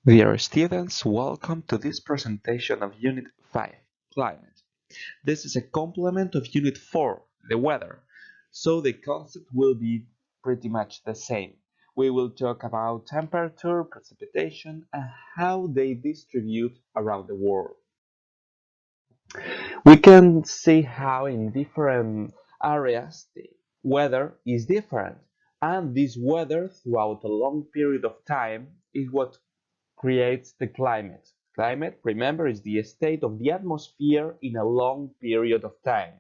Dear students, welcome to this presentation of Unit 5, Climate. This is a complement of Unit 4, the weather, so the concept will be pretty much the same. We will talk about temperature, precipitation, and how they distribute around the world. We can see how in different areas the weather is different, and this weather throughout a long period of time is what creates the climate. Climate, remember, is the state of the atmosphere in a long period of time.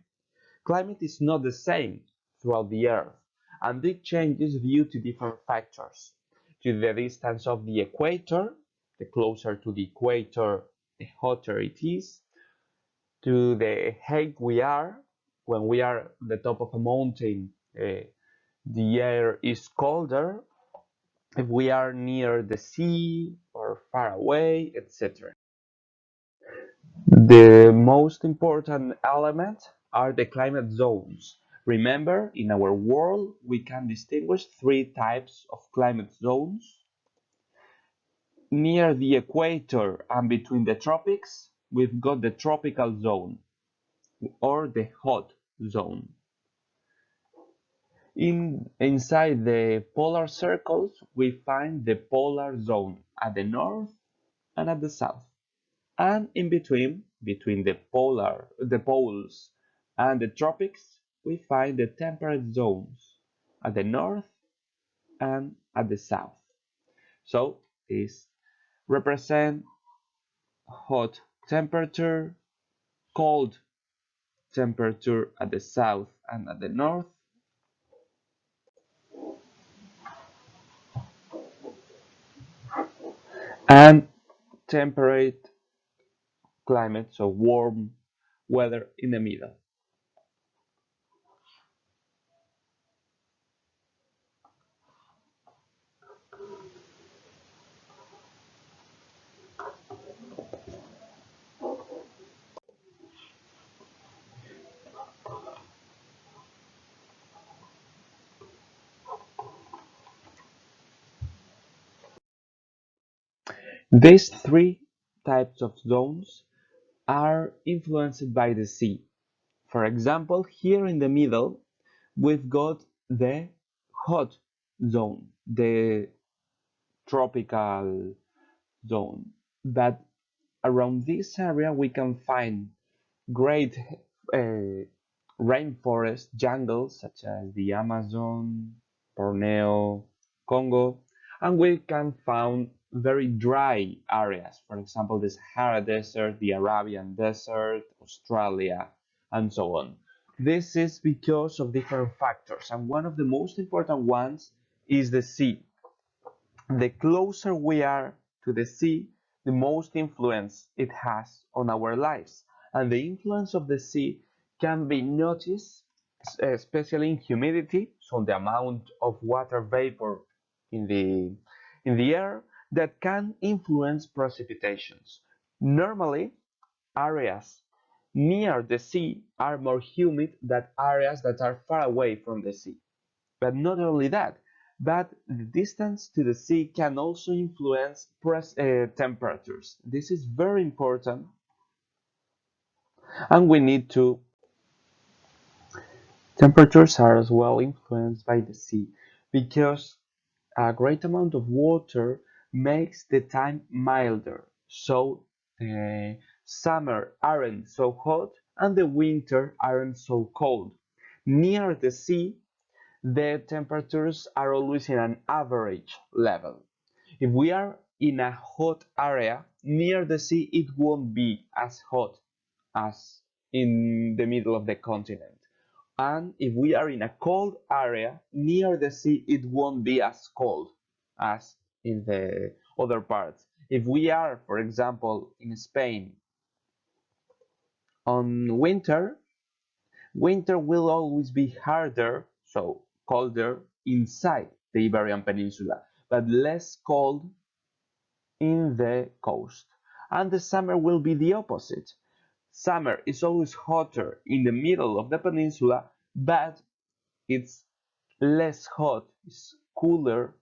Climate is not the same throughout the Earth, and it changes due to different factors. To the distance of the equator, the closer to the equator, the hotter it is. To the height we are, when we are at the top of a mountain, the air is colder. If we are near the sea or far away, etc. The most important element are the climate zones. Remember, in our world, we can distinguish three types of climate zones. Near the equator and between the tropics, we've got the tropical zone or the hot zone. Inside the polar circles, we find the polar zone at the north and at the south. And in between the poles and the tropics, we find the temperate zones at the north and at the south. So these represent hot temperature, cold temperature at the south and at the north, and temperate climate, so warm weather in the middle. These three types of zones are influenced by the sea. For example, here in the middle, we've got the hot zone, the tropical zone. But around this area, we can find great rainforest jungles such as the Amazon, Borneo, Congo, and we can find very dry areas, for example, the Sahara Desert, the Arabian Desert, Australia, and so on. This is because of different factors, and one of the most important ones is the sea. The closer we are to the sea, the most influence it has on our lives. And the influence of the sea can be noticed, especially in humidity, so the amount of water vapor in the air that can influence precipitations. Normally, areas near the sea are more humid than areas that are far away from the sea. But not only that, but the distance to the sea can also influence temperatures. This is very important, and we need to. Temperatures are as well influenced by the sea because a great amount of water makes the time milder. So the summer aren't so hot and the winter aren't so cold. Near the sea, the temperatures are always in an average level. If we are in a hot area near the sea, it won't be as hot as in the middle of the continent. And if we are in a cold area near the sea, it won't be as cold as in the other parts. If we are, for example, in Spain on winter, winter will always be harder, so colder inside the Iberian Peninsula, but less cold in the coast. And the summer will be the opposite. Summer is always hotter in the middle of the peninsula, but it's less hot, it's cooler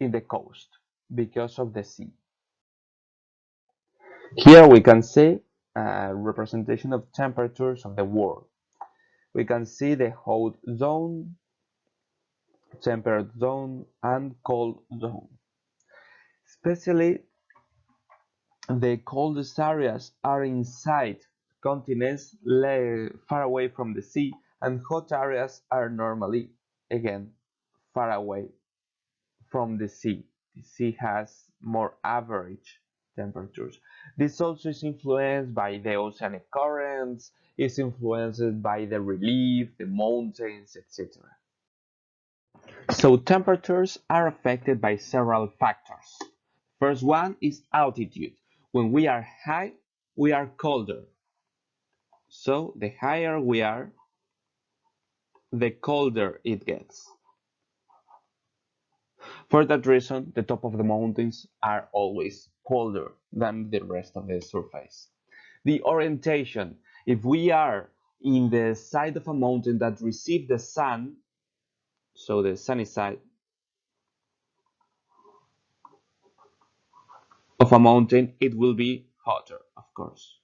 in the coast because of the sea. Here we can see a representation of temperatures of the world. We can see the hot zone, temperate zone, and cold zone. Especially the coldest areas are inside continents far away from the sea, and hot areas are normally, again, far away from the sea. The sea has more average temperatures. This also is influenced by the oceanic currents, is influenced by the relief, the mountains, etc. So temperatures are affected by several factors. First one is altitude. When we are high, we are colder. So the higher we are, the colder it gets. For that reason, the top of the mountains are always colder than the rest of the surface. The orientation. If we are in the side of a mountain that receives the sun, so the sunny side of a mountain, it will be hotter, of course,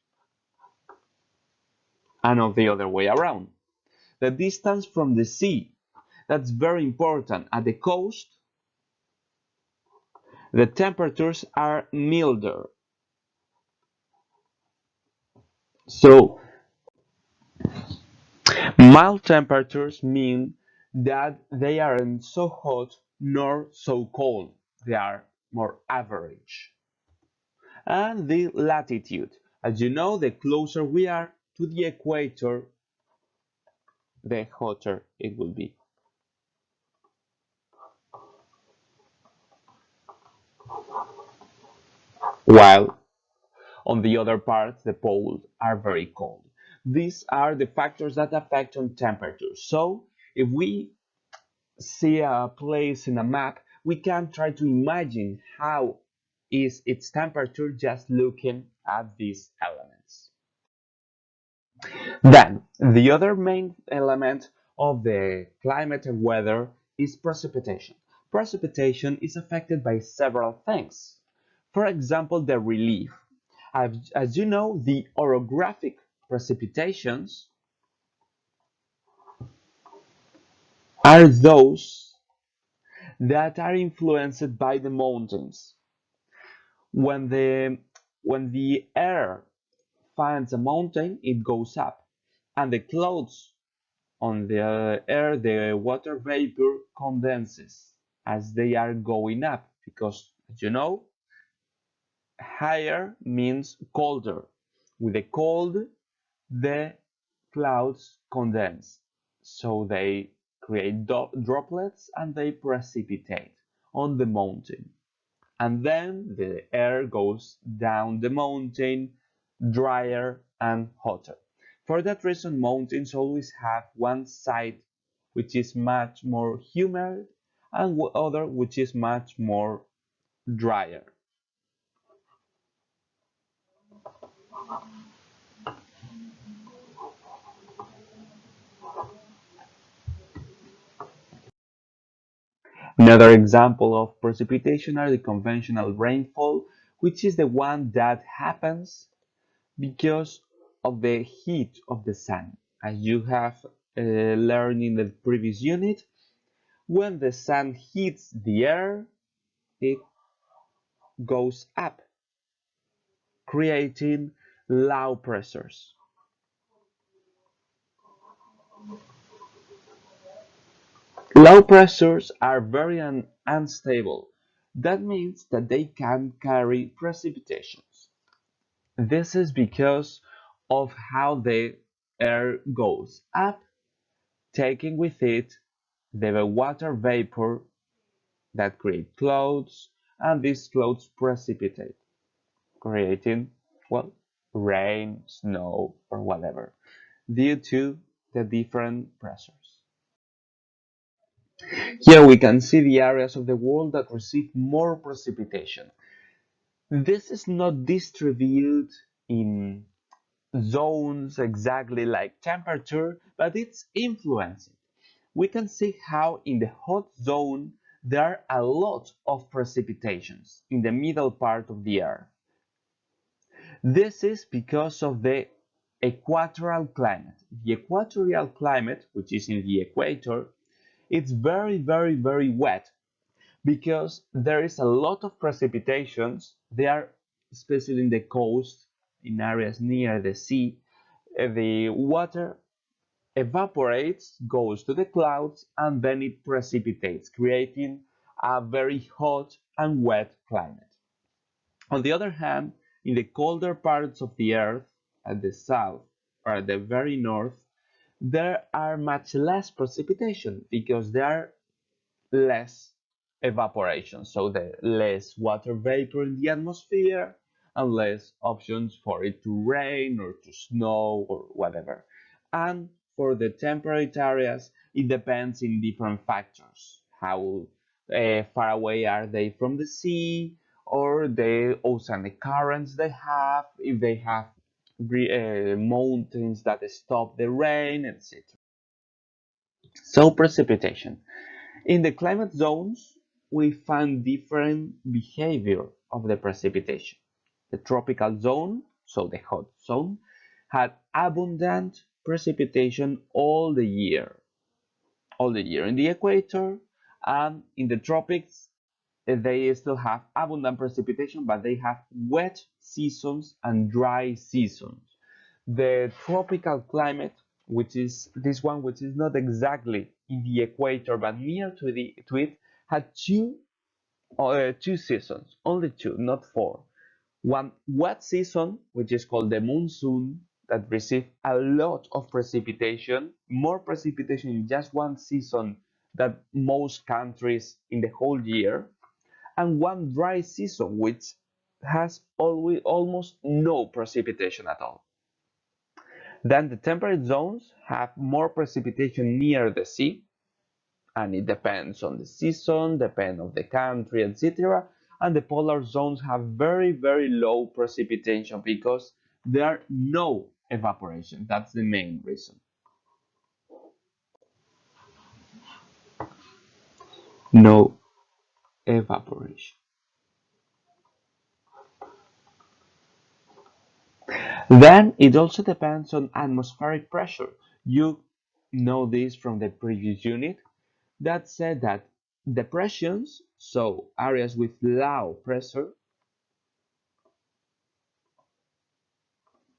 and of the other way around. The distance from the sea, that's very important. At the coast, the temperatures are milder. So mild temperatures mean that they aren't so hot nor so cold. They are more average. And the latitude. As you know, the closer we are to the equator, the hotter it will be. While on the other part, the poles are very cold. These are the factors that affect on temperature. So if we see a place in a map, we can try to imagine how is its temperature just looking at these elements. Then, the other main element of the climate and weather is precipitation. Precipitation is affected by several things. For example, the relief. As you know, the orographic precipitations are those that are influenced by the mountains. When the when the air finds a mountain, it goes up, and the clouds on the air, the water vapor condenses as they are going up because, as you know, higher means colder. With the cold, the clouds condense, so they create droplets and they precipitate on the mountain. And then the air goes down the mountain drier and hotter. For that reason, mountains always have one side which is much more humid and other which is much more drier. Another example of precipitation are the conventional rainfall, which is the one that happens because of the heat of the sun. As you have learned in the previous unit, when the sun hits the air, it goes up, creating low pressures. Low pressures are very unstable. That means that they can carry precipitations. This is because of how the air goes up, taking with it the water vapor that create clouds, and these clouds precipitate, creating, well, rain, snow, or whatever, due to the different pressures. Here we can see the areas of the world that receive more precipitation. This is not distributed in zones exactly like temperature, but it's influencing. We can see how in the hot zone there are a lot of precipitations in the middle part of the earth. This is because of the equatorial climate. The equatorial climate, which is in the equator, it's very wet because there is a lot of precipitations. They are especially in the coast, in areas near the sea. The water evaporates, goes to the clouds, and then it precipitates, creating a very hot and wet climate. On the other hand, in the colder parts of the Earth, at the south or at the very north, there are much less precipitation because there are less evaporation, so the less water vapor in the atmosphere and less options for it to rain or to snow or whatever. And for the temperate areas, it depends in different factors. How far away are they from the sea, or the oceanic currents they have, if they have mountains that stop the rain, etc. So precipitation. In the climate zones, we find different behavior of the precipitation. The tropical zone, so the hot zone, had abundant precipitation all the year. In the equator and in the tropics, they still have abundant precipitation, but they have wet seasons and dry seasons. The tropical climate, which is this one, which is not exactly in the equator but near to it, had two seasons, only two, not four. One wet season, which is called the monsoon, that received a lot of precipitation, more precipitation in just one season than most countries in the whole year, and one dry season, which has almost no precipitation at all. Then the temperate zones have more precipitation near the sea, and it depends on the season, depends on the country, etc. And the polar zones have very low precipitation because there are no evaporation. That's the main reason. No evaporation. Then it also depends on atmospheric pressure. You know this from the previous unit that said that depressions, so areas with low pressure,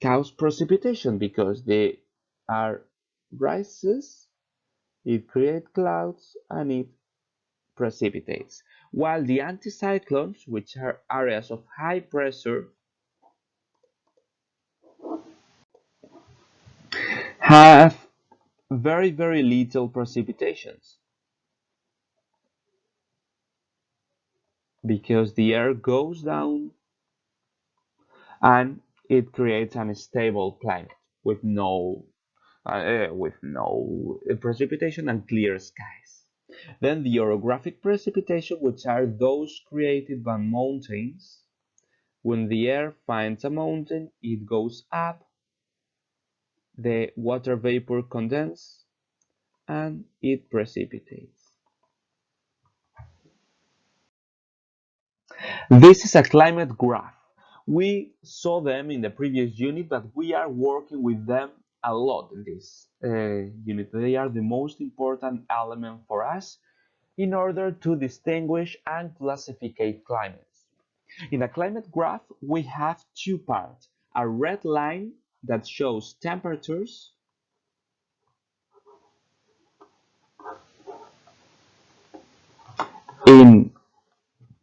cause precipitation because they are rises, it creates clouds, and it precipitates. While the anticyclones, which are areas of high pressure, have very little precipitations because the air goes down and it creates an unstable climate with no precipitation and clear skies. Then the orographic precipitation, which are those created by mountains. When the air finds a mountain, it goes up, the water vapor condenses, and it precipitates. This is a climate graph. We saw them in the previous unit, but we are working with them a lot in this unit. They are the most important element for us in order to distinguish and classify climates. In a climate graph, we have two parts. A red line that shows temperatures in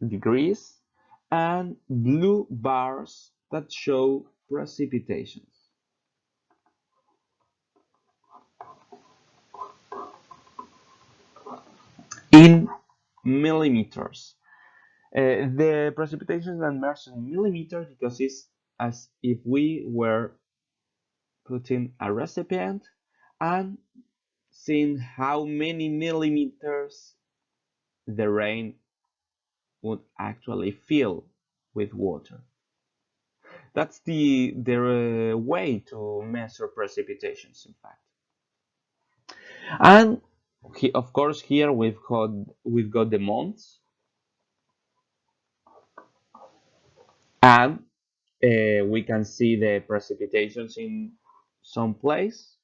degrees and blue bars that show precipitations in millimeters. The precipitation is measured in millimeters because it's as if we were putting a recipient and seeing how many millimeters the rain would actually fill with water. That's the way to measure precipitations, in fact. And of course, here we've got the months and We can see the precipitations in some place,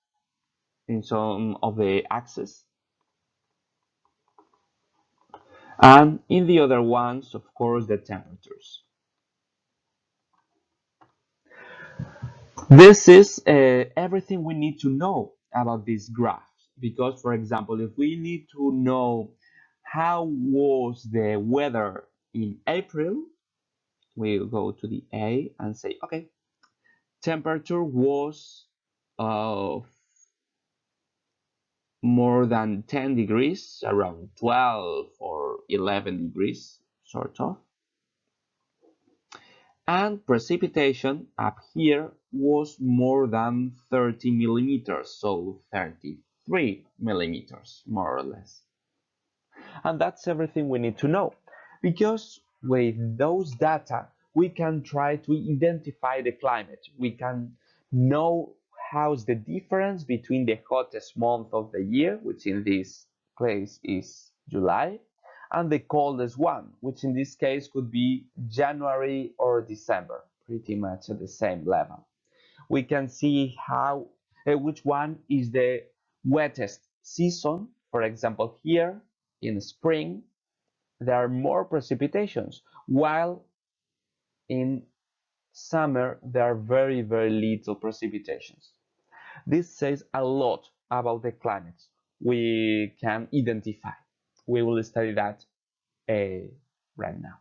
in some of the axes, and in the other ones, of course, the temperatures. This is everything we need to know about this graph. Because, for example, if we need to know how was the weather in April, we'll go to the A and say, okay, temperature was uh, more than 10 degrees, around 12 or 11 degrees, sort of. And precipitation up here was more than 30 millimeters, so 33 millimeters, more or less. And that's everything we need to know. Because with those data, we can try to identify the climate. We can know how's the difference between the hottest month of the year, which in this case is July, and the coldest one, which in this case could be January or December, pretty much at the same level. We can see how which one is the wettest season. For example, here in spring there are more precipitations, while in summer there are very little precipitations. This says a lot about the climates we can identify. We will study that right now.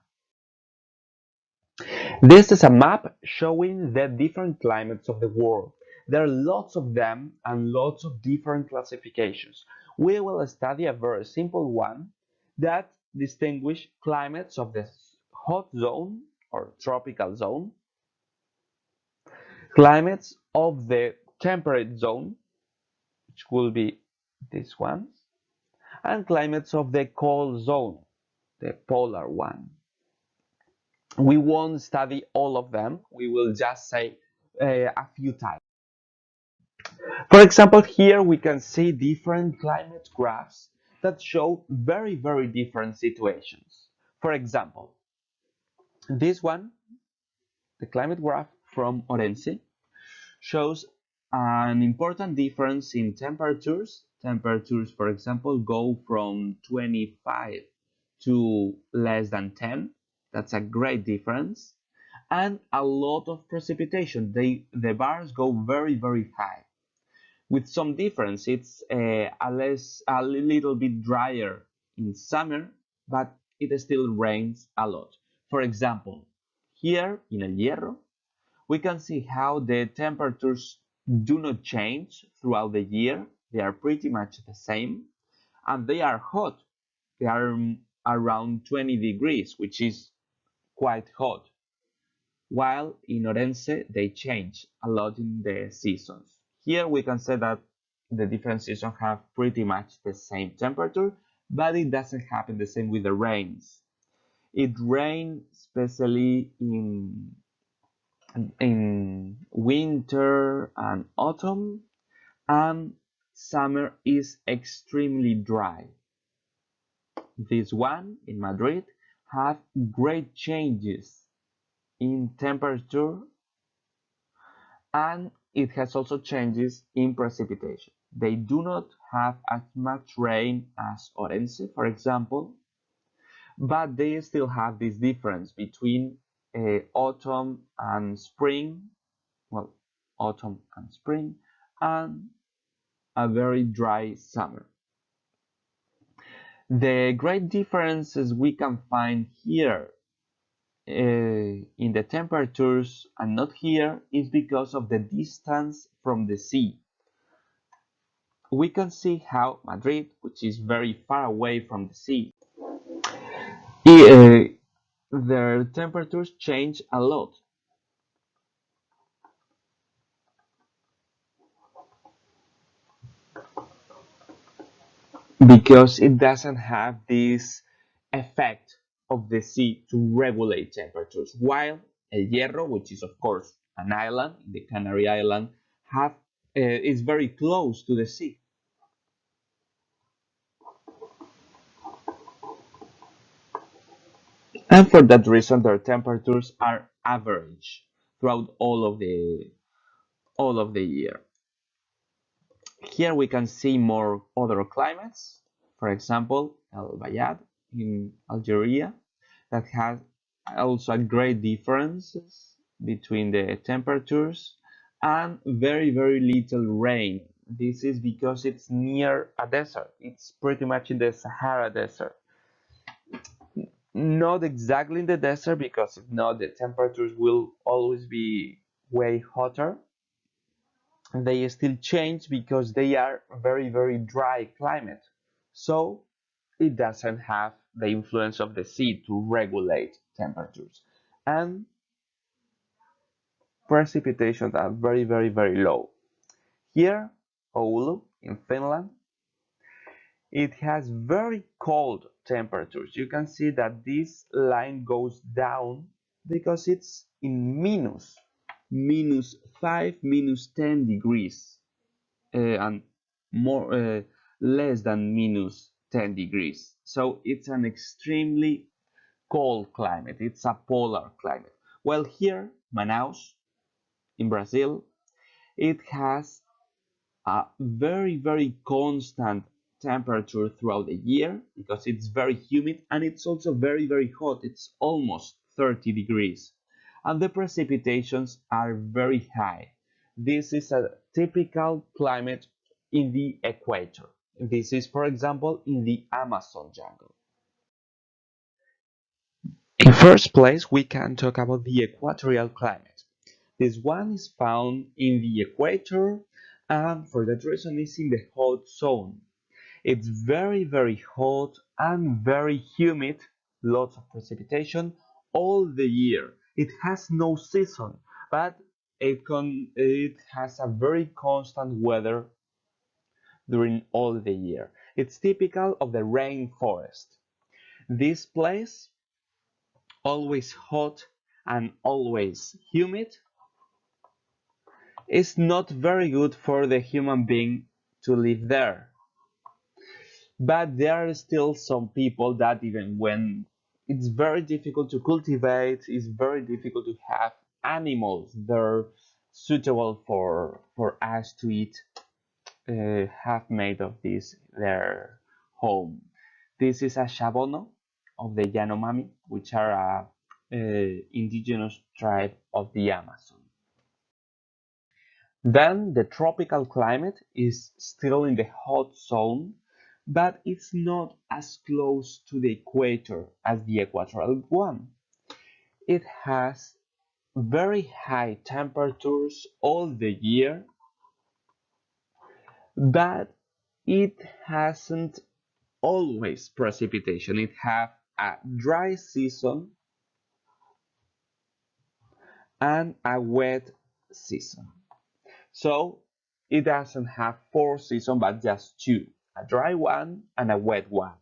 This is a map showing the different climates of the world. There are lots of them and lots of different classifications. We will study a very simple one that distinguishes climates of the hot zone or tropical zone, climates of the temperate zone, which will be this one, and climates of the cold zone, the polar one. We won't study all of them. We will just say a few types. For example, here we can see different climate graphs that show very different situations. For example, this one, the climate graph from Orense, shows an important difference in temperatures. Temperatures, for example, go from 25 to less than 10. That's a great difference. And a lot of precipitation. The bars go very high. With some difference, it's a little bit drier in summer, but it still rains a lot. For example, here in El Hierro, we can see how the temperatures do not change throughout the year. They are pretty much the same, and they are hot. They are around 20 degrees, which is quite hot, while in Orense they change a lot in the seasons. Here we can say that the different seasons have pretty much the same temperature, but it doesn't happen the same with the rains. It rains especially in winter and autumn, and summer is extremely dry. This one in Madrid have great changes in temperature, and it has also changes in precipitation. They do not have as much rain as Orense, for example, but they still have this difference between autumn and spring, well, autumn and spring, and a very dry summer. The great differences we can find here in the temperatures and not here is because of the distance from the sea. We can see how Madrid, which is very far away from the sea, uh, their temperatures change a lot because it doesn't have this effect of the sea to regulate temperatures. While El Hierro, which is of course an island, the Canary Island, have is very close to the sea. And for that reason, their temperatures are average. throughout all of the year. Here we can see more other climates. For example, El Bayad in Algeria that has also a great differences between the temperatures and very very little rain. This is because it's near a desert. It's pretty much in the Sahara Desert. Not exactly in the desert because if not the temperatures will always be way hotter. They still change because they are very very dry climate. So it doesn't have the influence of the sea to regulate temperatures. And precipitations are very very very low. Here, Oulu in Finland, it has very cold temperatures. You can see that this line goes down because it's in minus 5, minus 10 degrees, and more less than minus 10 degrees. So it's an extremely cold climate. It's a polar climate. Well, here, Manaus in Brazil, it has a very very constant temperature throughout the year because it's very humid and it's also very very hot. It's almost 30 degrees and the precipitations are very high. This is a typical climate in the equator. This is, for example, in the Amazon jungle. In first place, we can talk about the equatorial climate. This one is found in the equator and for that reason is in the hot zone. It's very very hot and very humid, lots of precipitation all the year. It has no season, but it has a very constant weather during all the year. It's typical of the rainforest. This place, always hot and always humid, is not very good for the human being to live there. But there are still some people that even when it's very difficult to cultivate, it's very difficult to have animals that are suitable for us to eat, have made of this their home. This is a Shabono of the Yanomami, which are indigenous tribe of the Amazon. Then the tropical climate is still in the hot zone, but it's not as close to the equator as the equatorial one. It has very high temperatures all the year, but it hasn't always precipitation. It has a dry season and a wet season. So it doesn't have 4 seasons but just two, a dry one and a wet one.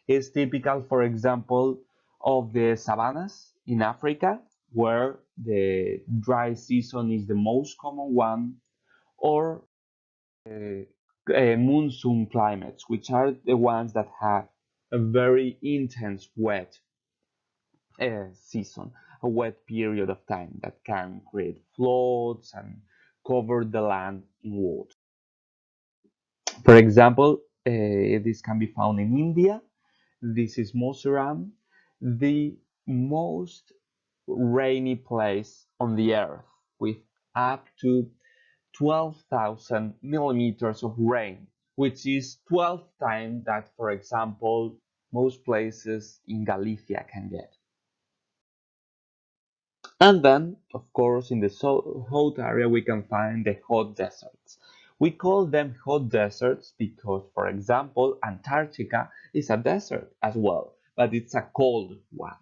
It's typical, for example, of the savannas in Africa, where the dry season is the most common one, or monsoon climates, which are the ones that have a very intense wet season, a wet period of time that can create floods and cover the land in water. For example, this can be found in India. This is Moseram, the most rainy place on the earth, with up to 12,000 millimeters of rain, which is 12 times that, for example, most places in Galicia can get. And then, of course, in the hot area, we can find the hot deserts. We call them hot deserts because, for example, Antarctica is a desert as well, but it's a cold one.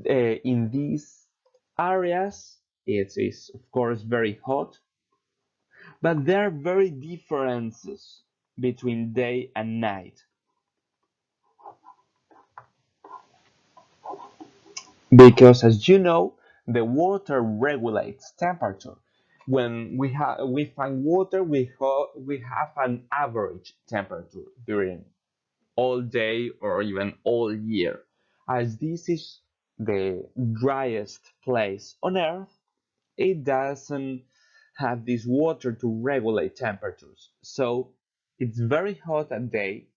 In these areas, it is, of course, very hot, but there are very differences between day and night. Because as you know, the water regulates temperature. When we find water, we have an average temperature during all day or even all year. As this is the driest place on Earth, it doesn't have this water to regulate temperatures. So it's very hot at day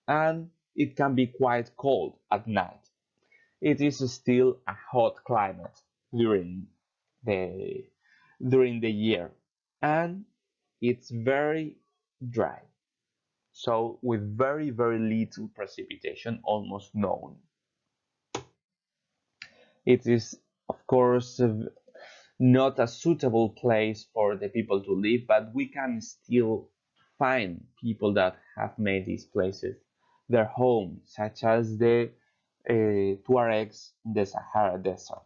and it can be quite cold at night. It is still a hot climate during the during the year, and it's very dry. So with very little precipitation, almost none. It is of course not a suitable place for the people to live, but we can still find people that have made these places their home, such as the Tuaregs in the Sahara Desert.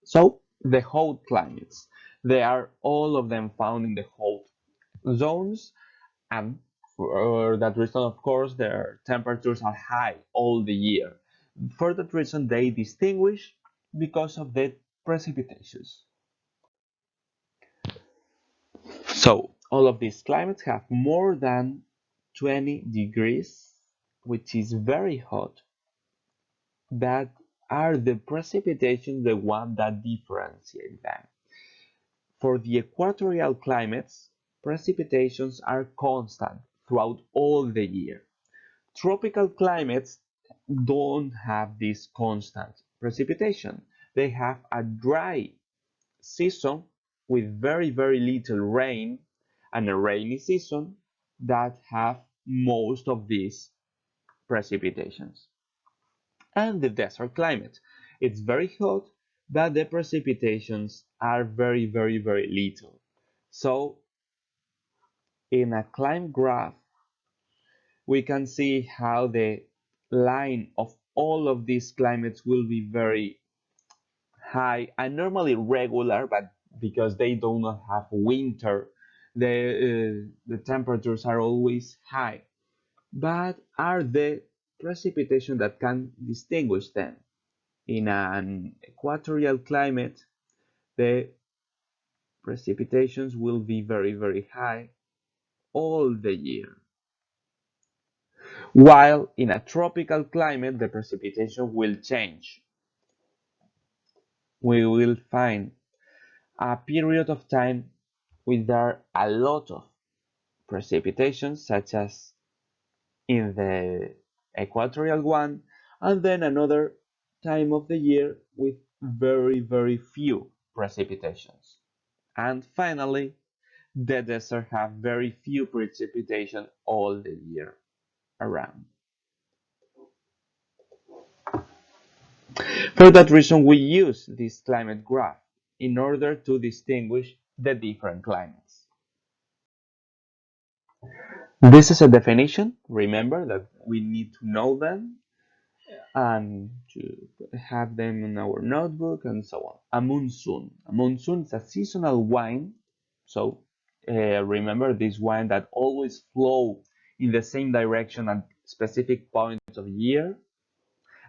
So the hot climates, they are all of them found in the hot zones, and for that reason, of course, their temperatures are high all the year. For that reason, they distinguish because of the precipitations. So all of these climates have more than 20 degrees, which is very hot, but are the precipitation the one that differentiate them? For the equatorial climates, precipitations are constant throughout all the year. Tropical climates don't have this constant precipitation. They have a dry season with very little rain and a rainy season that have most of these precipitations. And the desert climate. It's very hot, but the precipitations are very little. So in a climate graph, we can see how the line of all of these climates will be very high and normally regular, but because they do not have winter, the temperatures are always high. But are the precipitation that can distinguish them? In an equatorial climate, the precipitations will be very high all the year. While in a tropical climate, the precipitation will change. We will find a period of time with there a lot of precipitation, such as in the equatorial one, and then another time of the year with very few precipitations. And finally, the desert have very few precipitation all the year around. For that reason, we use this climate graph in order to distinguish the different climates. This is a definition. Remember that we need to know them and to have them in our notebook and so on. A monsoon. A monsoon is a seasonal wine. So remember this wine that always flow in the same direction at specific points of year,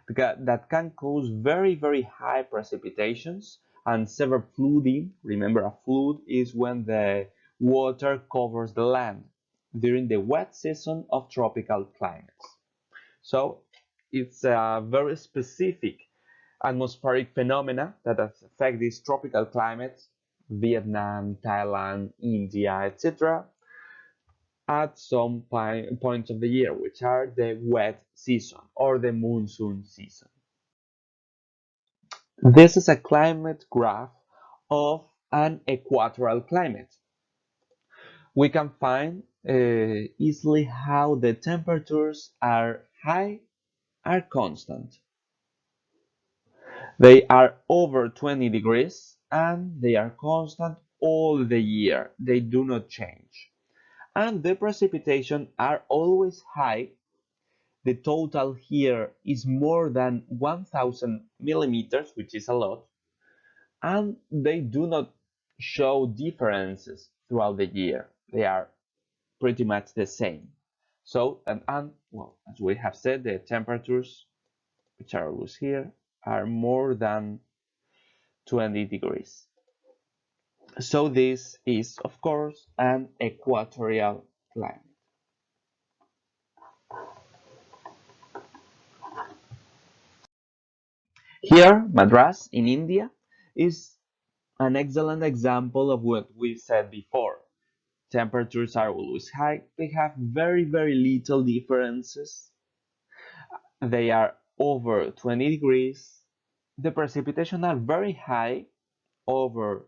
because that can cause very high precipitations and severe flooding. Remember, a flood is when the water covers the land during the wet season of tropical climates. So it's a very specific atmospheric phenomena that affect these tropical climates, Vietnam, Thailand, India, etc., at some points of the year, which are the wet season or the monsoon season. This is a climate graph of an equatorial climate. We can find easily how the temperatures are high, are constant. They are over 20 degrees and they are constant all the year. They do not change. And the precipitation are always high. The total here is more than 1000 millimeters, which is a lot. And they do not show differences throughout the year. They are pretty much the same. So, and well, as we have said, the temperatures, which are always here, are more than 20 degrees. So this is, of course, an equatorial climate. Here, Madras in India is an excellent example of what we said before. Temperatures are always high. They have very, very little differences. They are over 20 degrees. The precipitation are very high, over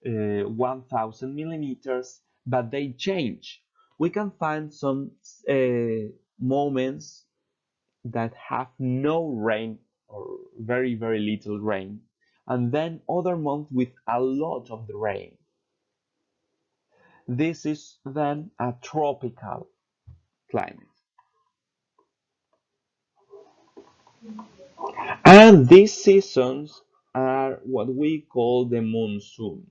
1000 millimeters, but they change. We can find some moments that have no rain or very, very little rain, and then other months with a lot of the rain. This is then a tropical climate. And these seasons are what we call the monsoon,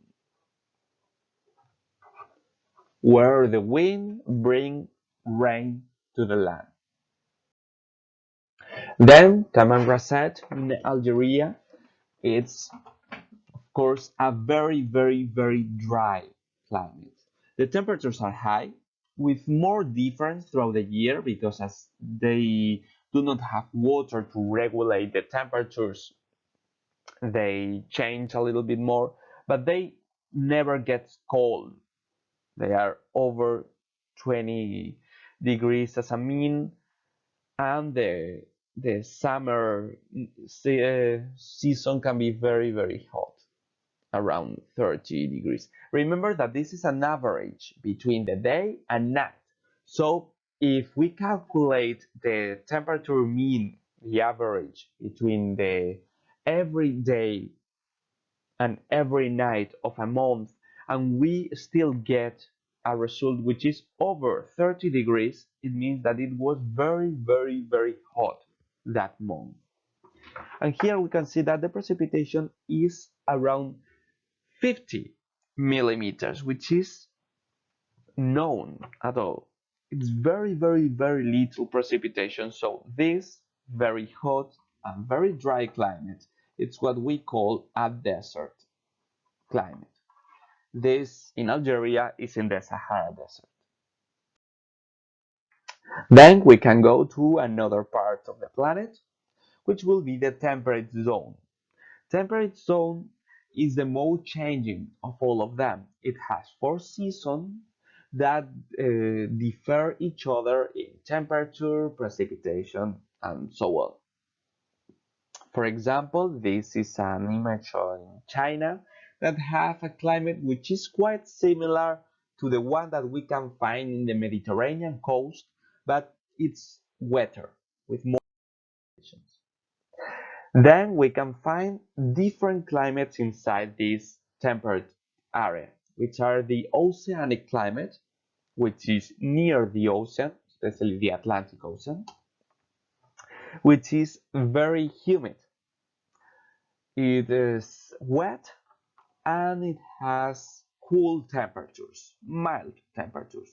where the wind brings rain to the land. Then Tamanrasset in Algeria, it's of course a very, very, very dry climate. The temperatures are high, with more difference throughout the year because as they do not have water to regulate the temperatures, they change a little bit more, but they never get cold. They are over 20 degrees as a mean, and the summer season can be very, very hot, around 30 degrees. Remember that this is an average between the day and night. So if we calculate the temperature mean, the average between the every day and every night of a month, and we still get a result which is over 30 degrees, it means that it was very, very, very hot that month. And here we can see that the precipitation is around 50 millimeters, which is known at all. It's very, very, very little precipitation. So this very hot and very dry climate, it's what we call a desert climate. This in Algeria is in the Sahara Desert. Then we can go to another part of the planet, which will be the temperate zone. Temperate zone is the most changing of all of them. It has four seasons that differ each other in temperature, precipitation, and so on. For example, this is an image in China that have a climate which is quite similar to the one that we can find in the Mediterranean coast, but it's wetter with more conditions. Then we can find different climates inside this temperate area, which are the oceanic climate, which is near the ocean, especially the Atlantic Ocean, which is very humid. It is wet and it has cool temperatures, mild temperatures.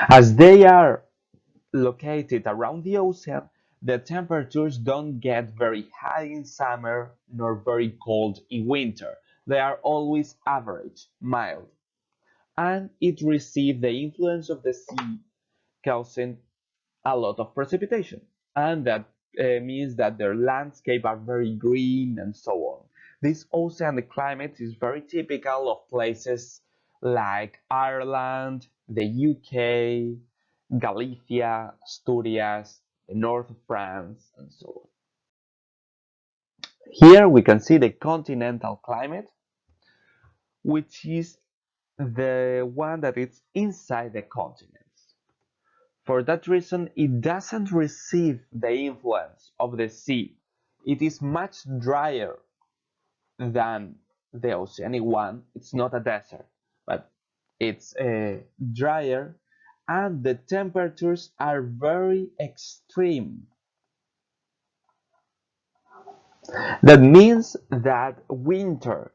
As they are located around the ocean, the temperatures don't get very high in summer nor very cold in winter. They are always average, mild, and it receives the influence of the sea, causing a lot of precipitation, and that means that their landscape are very green and so on. This oceanic climate is very typical of places like Ireland, the UK, Galicia, Asturias, the north of France, and so on. Here we can see the continental climate, which is the one that is inside the continents. For that reason, it doesn't receive the influence of the sea. It is much drier than the oceanic one. It's not a desert, but it's drier, and the temperatures are very extreme. That means that winter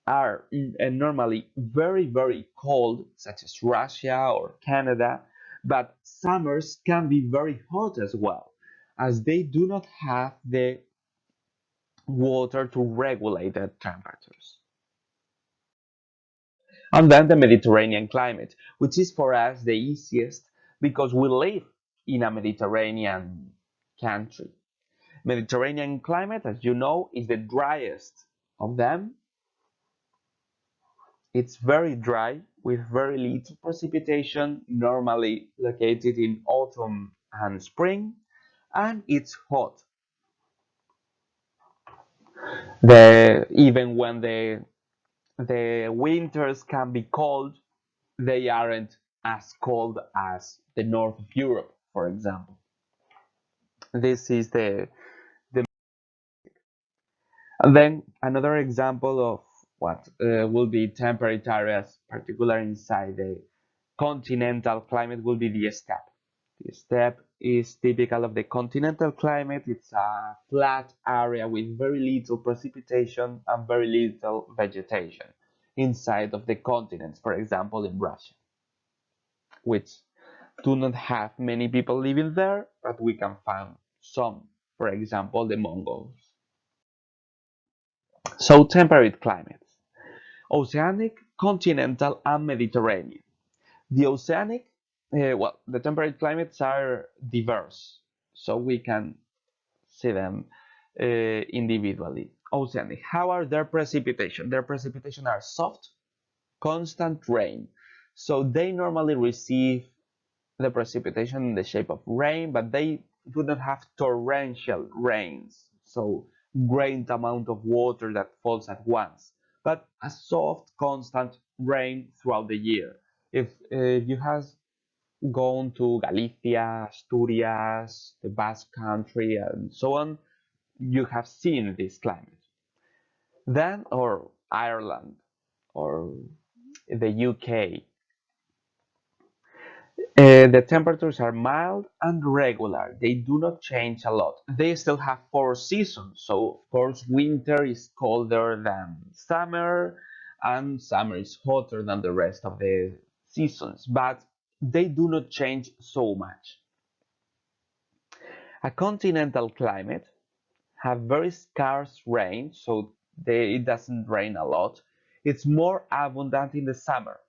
are normally very, very cold, such as Russia or Canada, but summers can be very hot as well, as they do not have the water to regulate the temperatures. And then the Mediterranean climate, which is for us the easiest because we live in a Mediterranean country. Mediterranean climate, as you know, is the driest of them. It's very dry with very little precipitation, normally located in autumn and spring, and it's hot. Even when the winters can be cold, they aren't as cold as the north of Europe, for example. This is the And then another example of what will be temperate areas, particularly inside the continental climate, will be the steppe. The steppe is typical of the continental climate. It's a flat area with very little precipitation and very little vegetation inside of the continents, for example, in Russia, which do not have many people living there, but we can find some, for example, the Mongols. So temperate climates. Oceanic, continental, and Mediterranean. The oceanic, the temperate climates are diverse, so we can see them individually. Oceanic, how are their precipitation? Their precipitation are soft, constant rain. So they normally receive the precipitation in the shape of rain, but they do not have torrential rains, so great amount of water that falls at once, but a soft, constant rain throughout the year. If you have gone to Galicia, Asturias, the Basque Country, and so on, you have seen this climate. Then, or Ireland, or the UK, the temperatures are mild and regular. They do not change a lot. They still have four seasons. So, of course, winter is colder than summer, and summer is hotter than the rest of the seasons. But they do not change so much. A continental climate have very scarce rain, so it doesn't rain a lot. It's more abundant in the summer.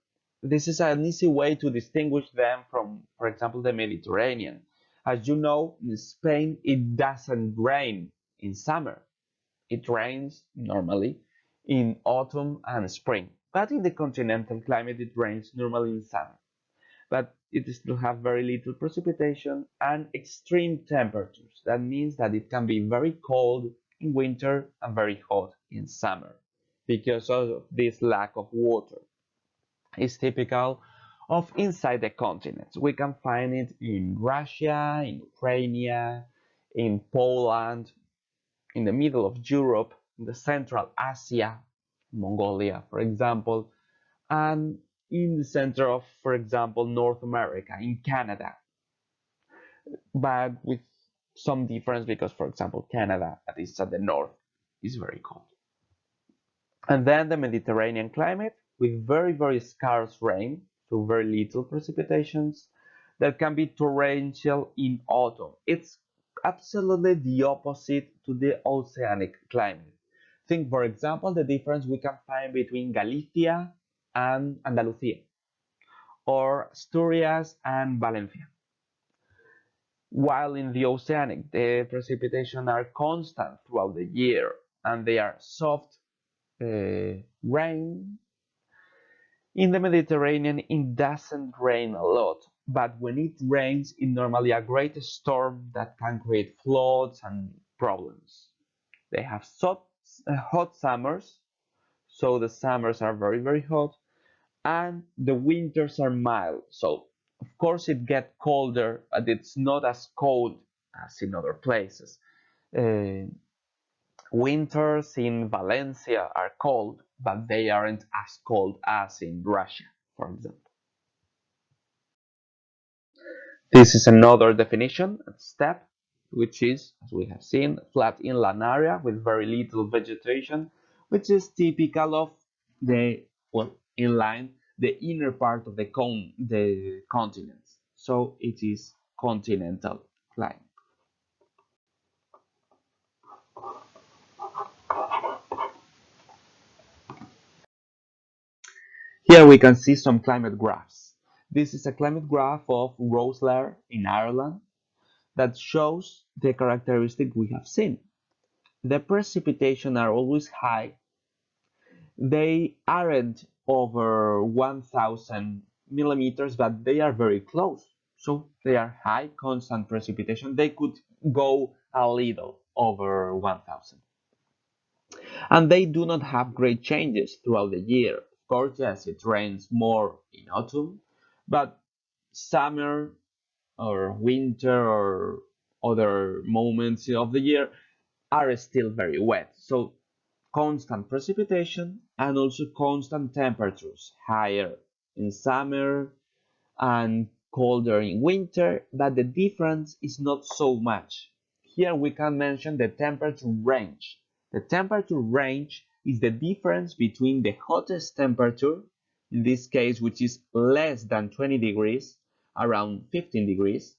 This is an easy way to distinguish them from, for example, the Mediterranean. As you know, in Spain, it doesn't rain in summer. It rains normally in autumn and spring. But in the continental climate, it rains normally in summer. But it still have very little precipitation and extreme temperatures. That means that it can be very cold in winter and very hot in summer because of this lack of water. It's typical of inside the continents. We can find it in Russia, in Ukraine, in Poland, in the middle of Europe, in the Central Asia, Mongolia, for example, and in the center of, for example, North America, in Canada, but with some difference because, for example, Canada, that is at the north, is very cold. And then the Mediterranean climate with very, very scarce rain, so very little precipitations that can be torrential in autumn. It's absolutely the opposite to the oceanic climate. Think, for example, the difference we can find between Galicia and Andalusia, or Asturias and Valencia. While in the oceanic, the precipitation are constant throughout the year and they are soft rain. In the Mediterranean, it doesn't rain a lot, but when it rains, it's normally a great storm that can create floods and problems. They have hot summers, so the summers are very, very hot, and the winters are mild. So, of course, it gets colder, but it's not as cold as in other places. Uh, Winters in Valencia are cold, but they aren't as cold as in Russia, for example. This is another definition of steppe, which is, as we have seen, flat inland area with very little vegetation, which is typical of the, well, inland, the inner part of the continent. So it is continental climate. Here we can see some climate graphs. This is a climate graph of Rosslare in Ireland that shows the characteristic we have seen. The precipitation are always high. They aren't over 1000 millimeters, but they are very close. So they are high constant precipitation. They could go a little over 1000. And they do not have great changes throughout the year. Of course, yes, it rains more in autumn, but summer or winter or other moments of the year are still very wet. So constant precipitation and also constant temperatures, higher in summer and colder in winter, but the difference is not so much. Here we can mention the temperature range. The temperature range is the difference between the hottest temperature, in this case which is less than 20 degrees, around 15 degrees,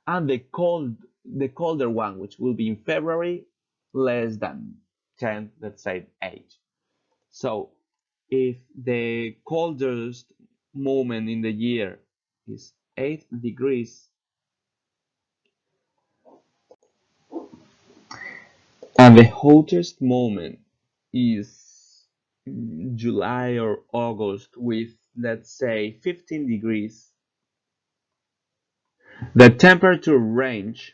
and the colder one, which will be in February, less than 10, let's say 8. So if the coldest moment in the year is 8 degrees and the hottest moment is July or August with, let's say, 15 degrees, the temperature range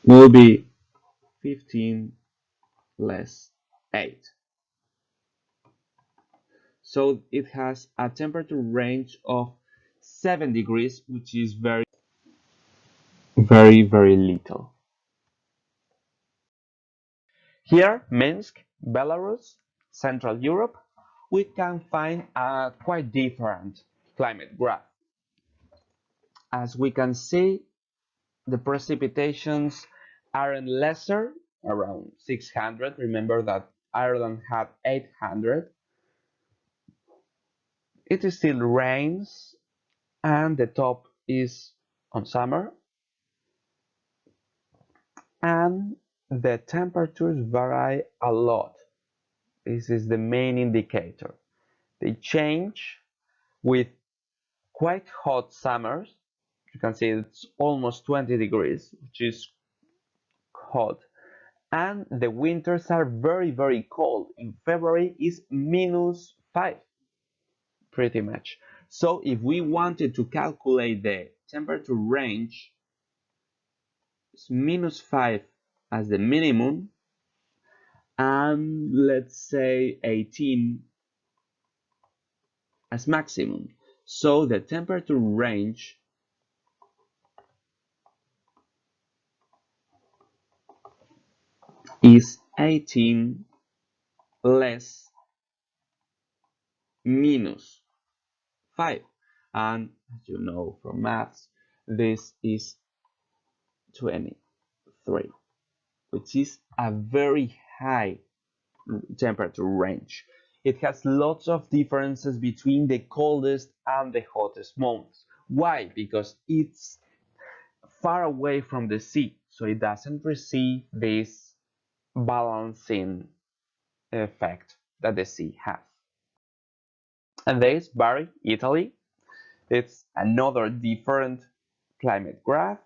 will be 15 less 8. So it has a temperature range of 7 degrees, which is very little. Here, Minsk, Belarus, Central Europe, we can find a quite different climate graph. As we can see, the precipitations aren't lesser, around 600. Remember that Ireland had 800. It still rains, and the top is on summer, and the temperatures vary a lot. This is the main indicator. They change with quite hot summers. You can see it's almost 20 degrees, which is hot. And the winters are very cold. In February is -5, pretty much. So if we wanted to calculate the temperature range, it's -5 as the minimum, and let's say 18 as maximum. So the temperature range is 18 less -5. And as you know from maths, this is 23, which is a very high temperature range. It has lots of differences between the coldest and the hottest months. Why? Because it's far away from the sea, so it doesn't receive this balancing effect that the sea has. And there's Bari, Italy. It's another different climate graph.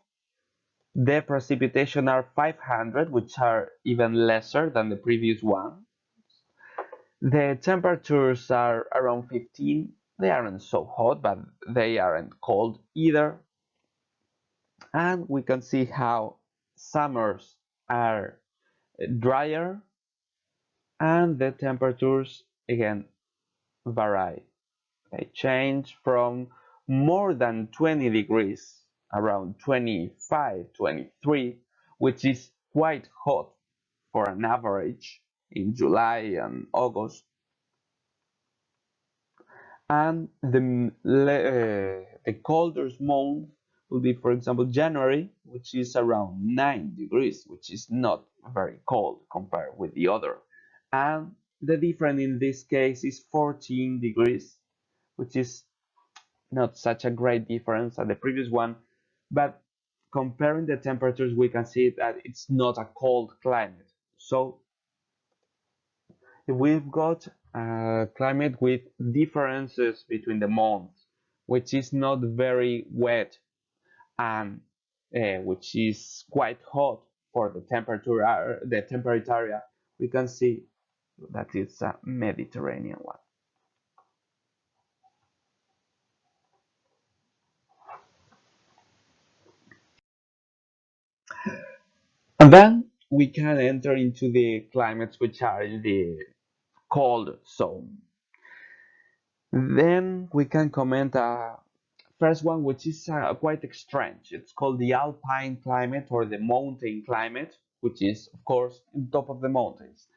The precipitation are 500, which are even lesser than the previous one. The temperatures are around 15. They aren't so hot, but they aren't cold either. And we can see how summers are drier and the temperatures again vary. They change from more than 20 degrees, around 25, 23, which is quite hot for an average in July and August. And the coldest month will be, for example, January, which is around 9 degrees, which is not very cold compared with the other. And the difference in this case is 14 degrees, which is not such a great difference as the previous one, but comparing the temperatures, we can see that it's not a cold climate. So we've got a climate with differences between the months, which is not very wet and which is quite hot for the temperature, the temperate area. We can see that it's a Mediterranean one. And then we can enter into the climates which are in the cold zone. Then we can comment first one which is quite strange. It's called the alpine climate or the mountain climate, which is of course on top of the mountains.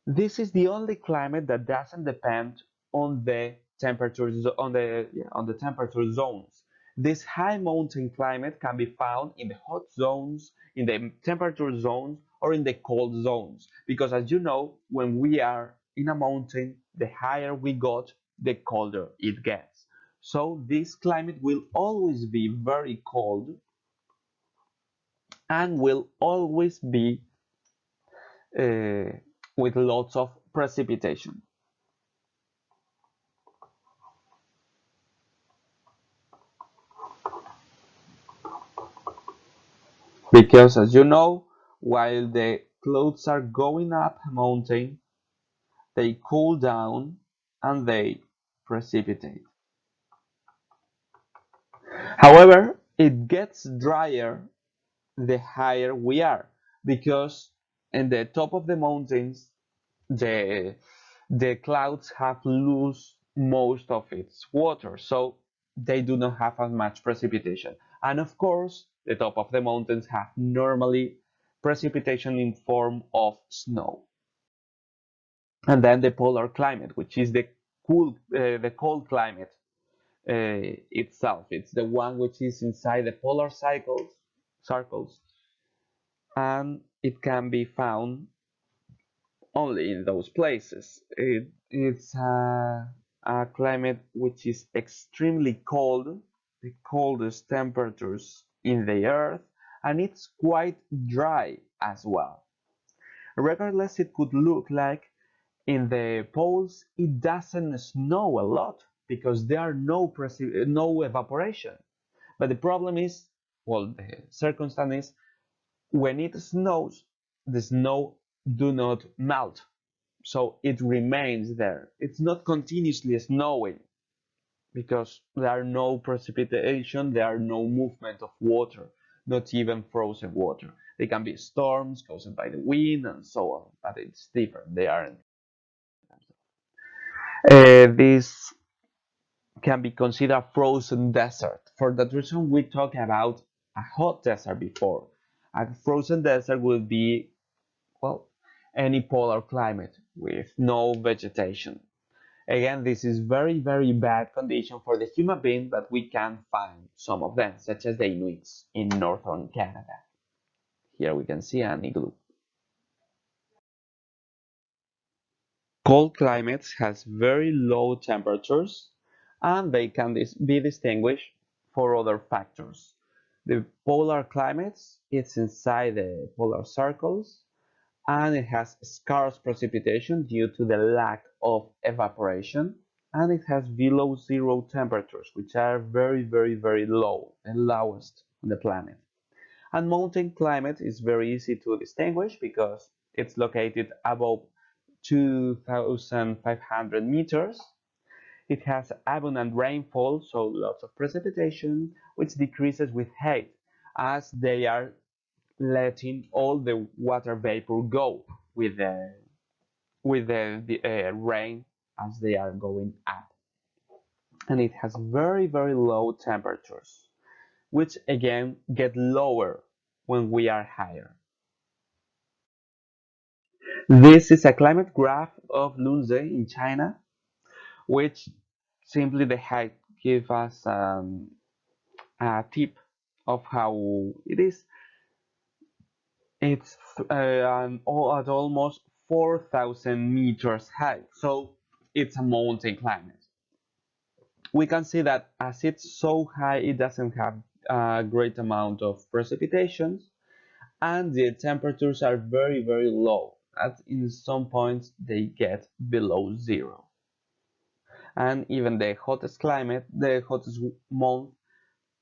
This is the only climate that doesn't depend on the temperatures on the temperature zones. This high mountain climate can be found in the hot zones, in the temperature zones, or in the cold zones. Because as you know, when we are in a mountain, the higher we got, the colder it gets. So this climate will always be very cold and will always be uh, with lots of precipitation. Because as you know, while the clouds are going up a mountain, they cool down and they precipitate. However, it gets drier the higher we are because in the top of the mountains the the clouds have lose most of its water, so they do not have as much precipitation. And of course, the top of the mountains have normally precipitation in form of snow. And then the polar climate, which is the cold climate itself. It's the one which is inside the polar circles, and it can be found only in those places. It's a climate which is extremely cold, the coldest temperatures in the earth, and it's quite dry as well. Regardless, it could look like in the poles it doesn't snow a lot because there are no evaporation. But the problem is, well, the circumstance is when it snows, the snow do not melt, so it remains there. It's not continuously snowing because there are no precipitation, there are no movement of water, not even frozen water. They can be storms caused by the wind and so on, but it's different. They aren't. This can be considered frozen desert. For that reason, we talked about a hot desert before. A frozen desert will be, well, any polar climate with no vegetation. Again, this is very, very bad condition for the human being, but we can find some of them, such as the Inuits in northern Canada. Here we can see an igloo. Cold climates has very low temperatures and they can be distinguished for other factors. The polar climates, it's inside the polar circles and it has scarce precipitation due to the lack of evaporation, and it has below zero temperatures, which are very, very, very low, the lowest on the planet. And mountain climate is very easy to distinguish because it's located above 2,500 meters. It has abundant rainfall, so lots of precipitation, which decreases with height as they are letting all the water vapor go with the rain as they are going up. And it has very, very low temperatures, which again get lower when we are higher. This is a climate graph of Lunze in China, which simply the height gives us a tip of how it is. It's at almost 4,000 meters high, so it's a mountain climate. We can see that as it's so high, it doesn't have a great amount of precipitations, and the temperatures are very, very low. at in some points they get below zero. And even the hottest climate, the hottest month,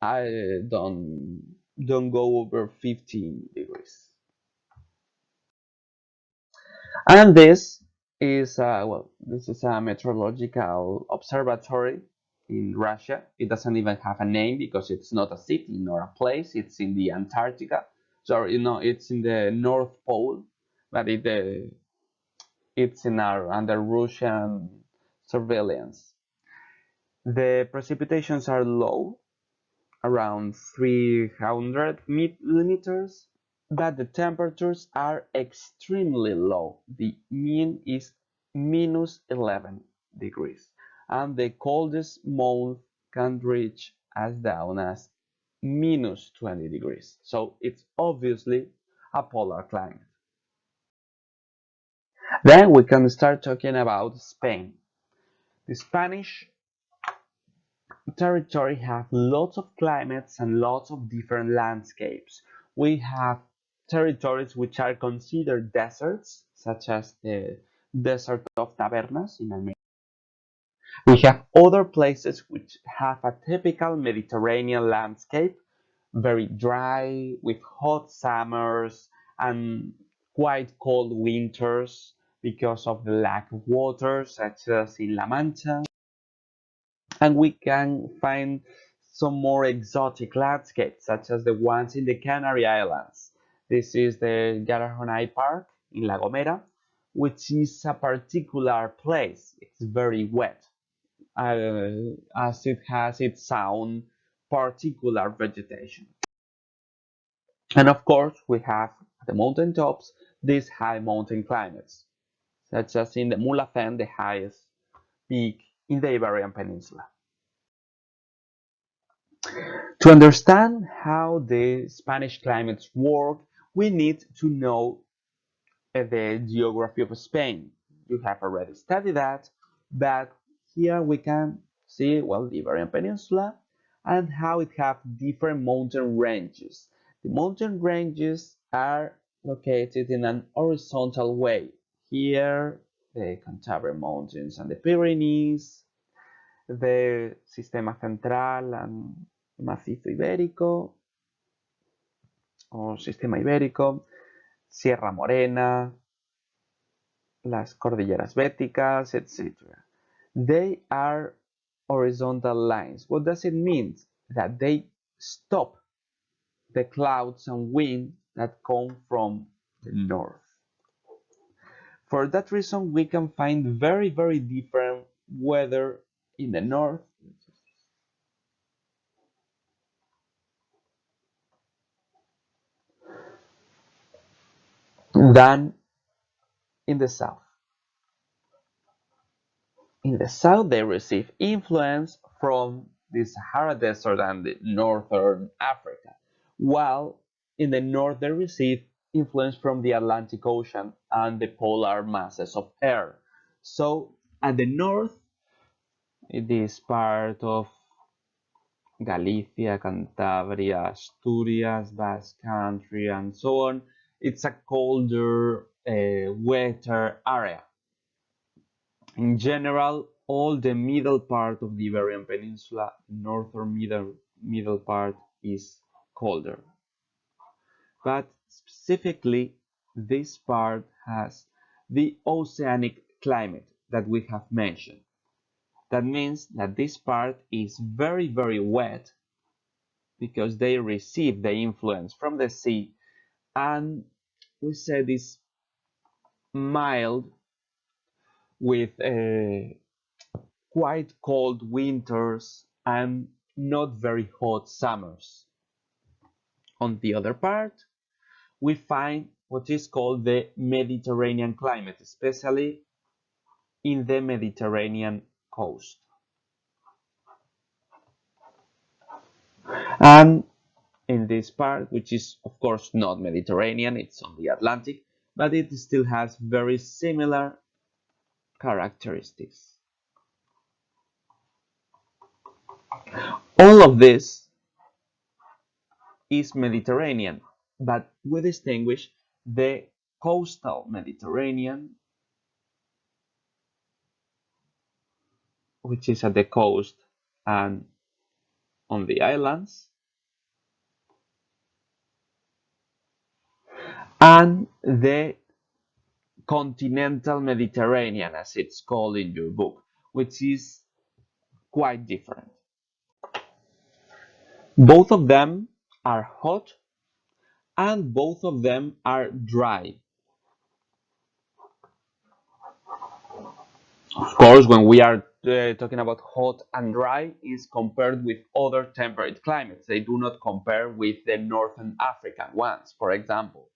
I don't go over 15 degrees. And this is a meteorological observatory in Russia. It doesn't even have a name because it's not a city nor a place. It's in the Antarctica. So it's in the North Pole, but it's in our under Russian surveillance. The precipitations are low, around 300 millimeters, but the temperatures are extremely low. The mean is minus 11 degrees, and the coldest month can reach as down as minus 20 degrees. So it's obviously a polar climate. Then we can start talking about Spain. The Spanish territory have lots of climates and lots of different landscapes. We have territories which are considered deserts, such as the desert of Tabernas in Almeria. We have other places which have a typical Mediterranean landscape, very dry, with hot summers and quite cold winters because of the lack of water, such as in La Mancha. And we can find some more exotic landscapes, such as the ones in the Canary Islands. This is the Garajonay Park in La Gomera, which is a particular place. It's very wet, as it has its own particular vegetation. And of course, we have at the mountain tops these high mountain climates, such as in the Mulhacén, the highest peak in the Iberian Peninsula. To understand how the Spanish climates work, we need to know the geography of Spain. You have already studied that, but here we can see, well, the Iberian Peninsula and how it have different mountain ranges. The mountain ranges are located in an horizontal way. Here, the Cantabrian Mountains and the Pyrenees, the Sistema Central and Macizo Ibérico, o Sistema Ibérico, Sierra Morena, las Cordilleras Béticas, etc. They are horizontal lines. What does it mean? That they stop the clouds and wind that come from the north. For that reason, we can find very, very different weather in the north than in the south. In the south, they receive influence from the Sahara Desert and the northern Africa, while in the north they receive influence from the Atlantic Ocean and the polar masses of air. So at the north, it is part of Galicia, Cantabria, Asturias, Basque Country, and so on. It's a colder, wetter area. In general, all the middle part of the Iberian Peninsula, northern middle part, is colder. But specifically, this part has the oceanic climate that we have mentioned. That means that this part is very, very wet because they receive the influence from the sea, and we said it's mild with quite cold winters and not very hot summers. On the other part, we find what is called the Mediterranean climate, especially in the Mediterranean coast. And in this part, which is of course not Mediterranean, it's on the Atlantic, but it still has very similar characteristics. All of this is Mediterranean, but we distinguish the coastal Mediterranean, which is at the coast and on the islands, and the continental Mediterranean, as it's called in your book, which is quite different. Both of them are hot and both of them are dry. Of course, when we are talking about hot and dry, is compared with other temperate climates. They do not compare with the northern African ones, for example.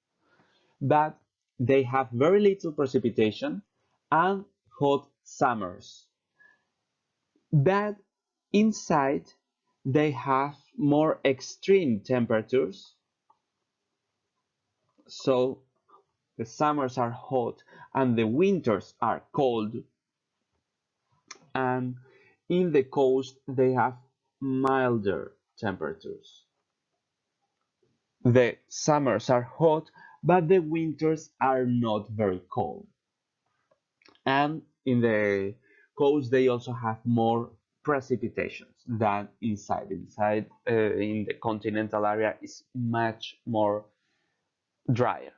But they have very little precipitation and hot summers. But inside, they have more extreme temperatures. So the summers are hot and the winters are cold. And in the coast, they have milder temperatures. The summers are hot, but the winters are not very cold. And in the coast, they also have more precipitations than inside. Inside, in the continental area, is much more drier.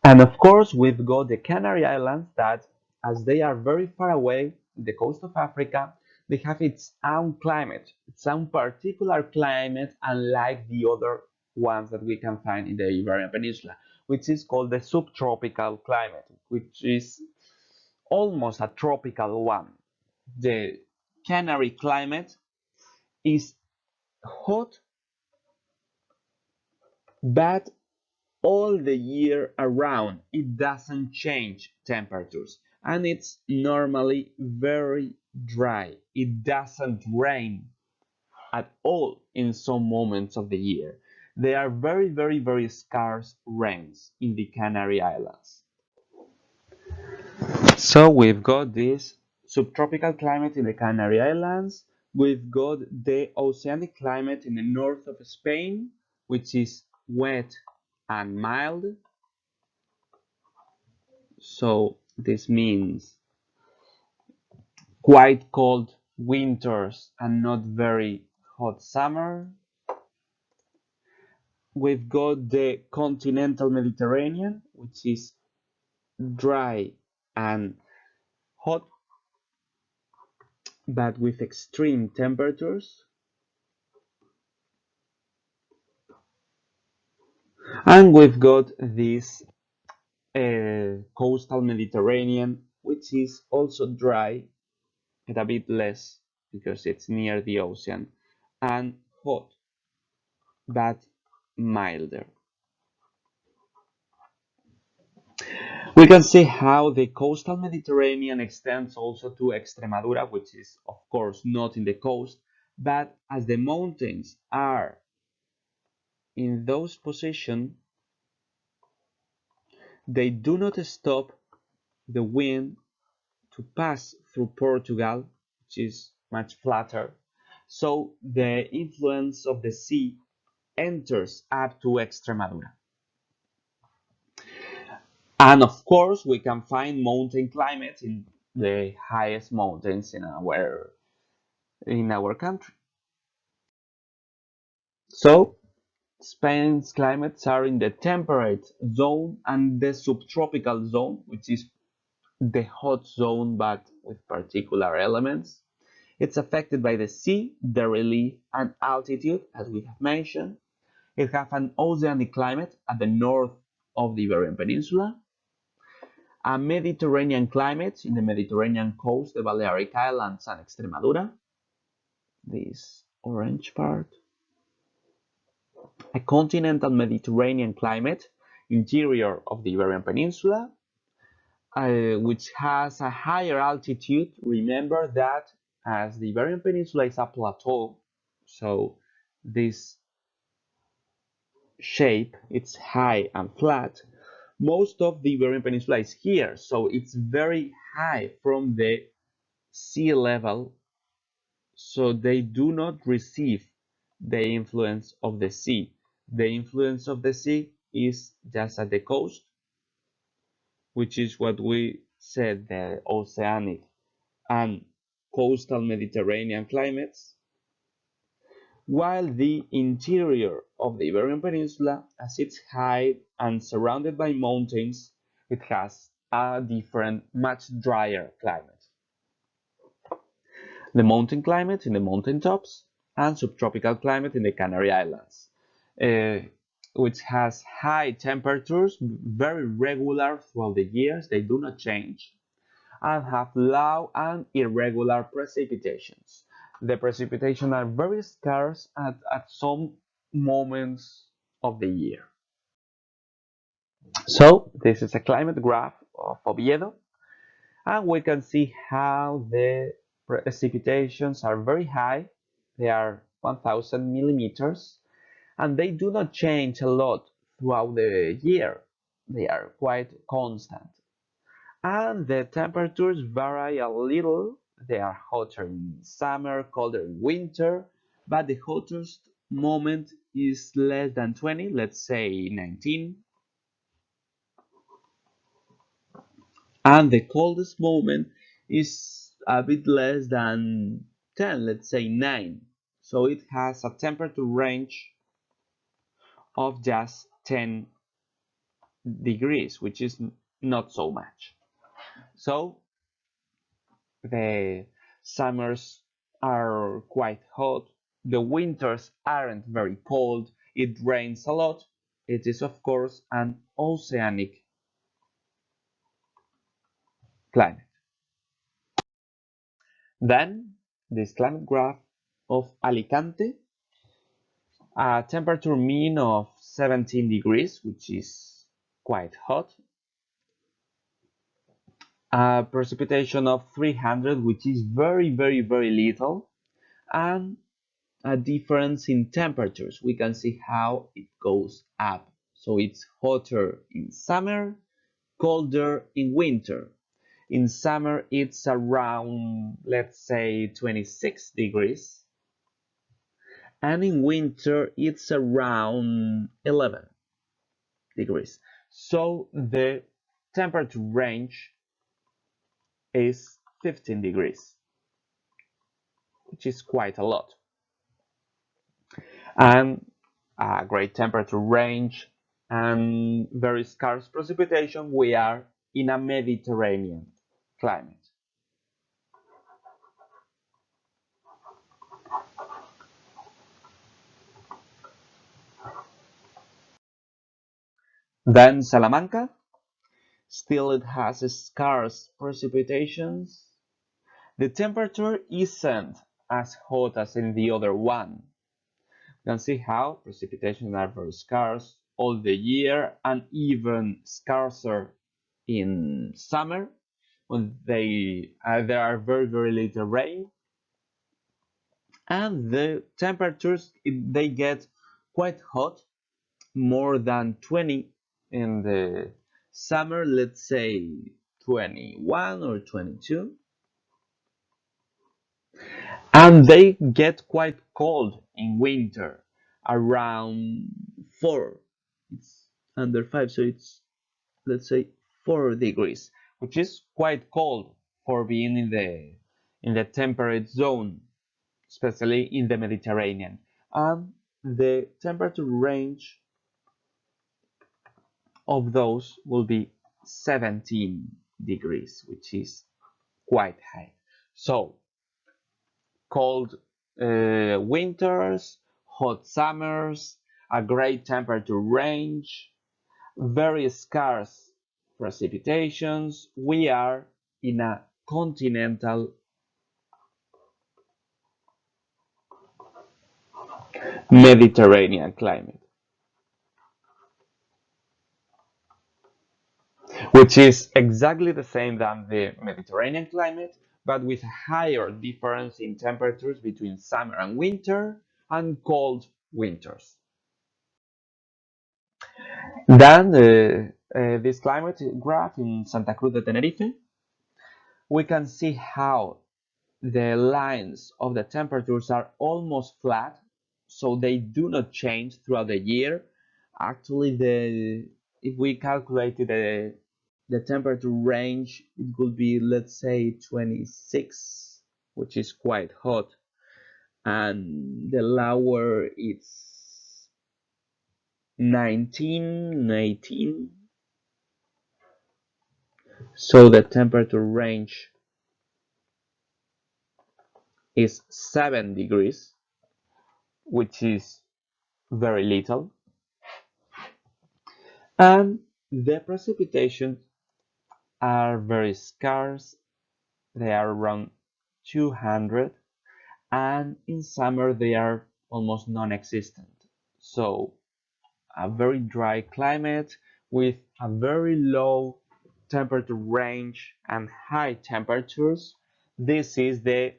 And of course, we've got the Canary Islands that, as they are very far away, the coast of Africa, they have its own climate, its own particular climate, unlike the other ones that we can find in the Iberian Peninsula, which is called the subtropical climate, which is almost a tropical one. The Canary climate is hot, but all the year around. It doesn't change temperatures and it's normally very dry. It doesn't rain at all in some moments of the year. There are very scarce rains in the Canary Islands. So we've got this subtropical climate in the Canary Islands. We've got the oceanic climate in the north of Spain, which is wet and mild. So this means quite cold winters and not very hot summer. We've got the continental Mediterranean, which is dry and hot, but with extreme temperatures. And we've got this coastal Mediterranean, which is also dry, but a bit less because it's near the ocean, and hot, but milder. We can see how the coastal Mediterranean extends also to Extremadura, which is, of course, not in the coast, but as the mountains are in those positions, they do not stop the wind to pass through Portugal, which is much flatter. So the influence of the sea enters up to Extremadura. And of course, we can find mountain climates in the highest mountains in our country. So Spain's climates are in the temperate zone and the subtropical zone, which is the hot zone but with particular elements. It's affected by the sea, the relief, and altitude, as we have mentioned. It has an oceanic climate at the north of the Iberian Peninsula, a Mediterranean climate in the Mediterranean coast, the Balearic Islands, and Extremadura, this orange part, a continental Mediterranean climate, interior of the Iberian Peninsula, which has a higher altitude. Remember that as the Iberian Peninsula is a plateau, so this shape, it's high and flat. Most of the Iberian Peninsula is here, so it's very high from the sea level, so they do not receive the influence of the sea. The influence of the sea is just at the coast, which is what we said, the oceanic and coastal Mediterranean climates, while the interior of the Iberian Peninsula, as it's high and surrounded by mountains, it has a different, much drier climate. The mountain climate in the mountain tops and subtropical climate in the Canary Islands, uh, which has high temperatures, very regular throughout the years, they do not change, and have low and irregular precipitations. The precipitation are very scarce at some moments of the year. So this is a climate graph of Oviedo, and we can see how the precipitations are very high. They are 1000 millimeters, and they do not change a lot throughout the year. They are quite constant. And the temperatures vary a little. They are hotter in summer, colder in winter, but the hottest moment is less than 20, let's say 19, and the coldest moment is a bit less than 10, let's say 9. So it has a temperature range of just 10 degrees, which is not so much. So the summers are quite hot, the winters aren't very cold, it rains a lot. It is, of course, an oceanic climate. Then, this climate graph of Alicante, a temperature mean of 17 degrees, which is quite hot, a precipitation of 300, which is very, very, very little, and a difference in temperatures. We can see how it goes up. So it's hotter in summer, colder in winter. In summer, it's around, let's say, 26 degrees, and in winter, it's around 11 degrees. So the temperature range is 15 degrees, which is quite a lot. And a great temperature range and very scarce precipitation, we are in a Mediterranean climate. Then Salamanca, still it has scarce precipitations. The temperature isn't as hot as in the other one. You can see how precipitation are very scarce all the year and even scarcer in summer when there are very, very little rain, and the temperatures they get quite hot, more than 20 in the summer, let's say 21 or 22, and they get quite cold in winter, around 4. It's under 5, so it's, let's say, 4 degrees, which is quite cold for being in the temperate zone, especially in the Mediterranean. And the temperature range of those will be 17 degrees, which is quite high. So cold winters, hot summers, a great temperature range, very scarce precipitations. We are in a continental Mediterranean climate, which is exactly the same than the Mediterranean climate, but with a higher difference in temperatures between summer and winter and cold winters. Then this climate graph in Santa Cruz de Tenerife, we can see how the lines of the temperatures are almost flat, so they do not change throughout the year, Actually, the if we calculated the temperature range, it could be, let's say, 26, which is quite hot, and the lower it's 19, 18. So the temperature range is 7 degrees, which is very little, and the precipitation are very scarce. They are around 200, and in summer they are almost non-existent. So a very dry climate with a very low temperature range and high temperatures. This is the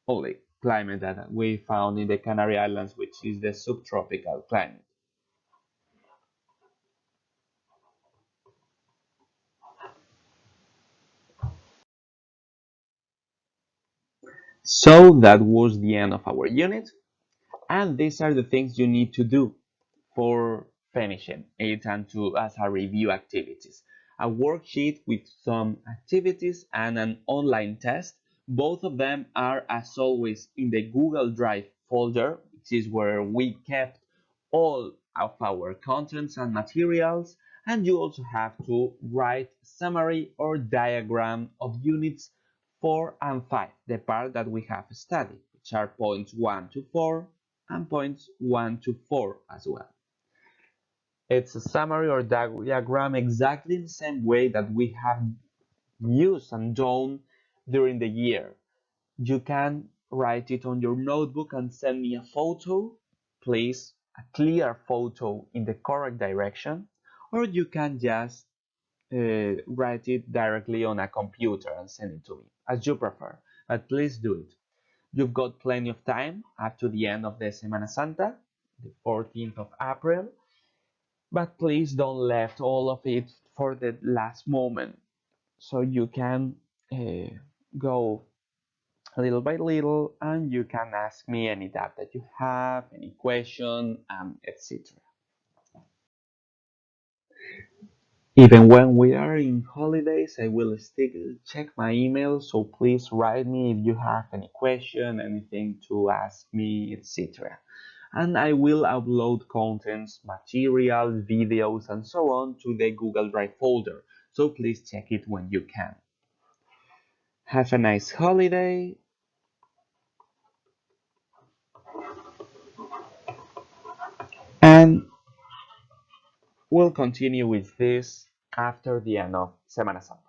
only climate that we found in the Canary Islands, which is the subtropical climate. So that was the end of our unit, and these are the things you need to do for finishing it and to as a review activities. A worksheet with some activities and an online test. Both of them are, as always, in the Google Drive folder, which is where we kept all of our contents and materials. And you also have to write summary or diagram of units 4 and 5, the part that we have studied, which are points 1 to 4 and points 1 to 4 as well. It's a summary or diagram exactly the same way that we have used and done during the year. You can write it on your notebook and send me a photo, please, a clear photo in the correct direction, or you can just write it directly on a computer and send it to me, as you prefer. But please do it. You've got plenty of time up to the end of the Semana Santa, the 14th of April, but please don't left all of it for the last moment, so you can uh, go little by little and you can ask me any doubt that you have, any question, etc. Even when we are in holidays, I will still check my email, so please write me if you have any question, anything to ask me, etc. And I will upload contents, materials, videos, and so on to the Google Drive folder, so please check it when you can. Have a nice holiday, and we'll continue with this after the end of Semana Santa.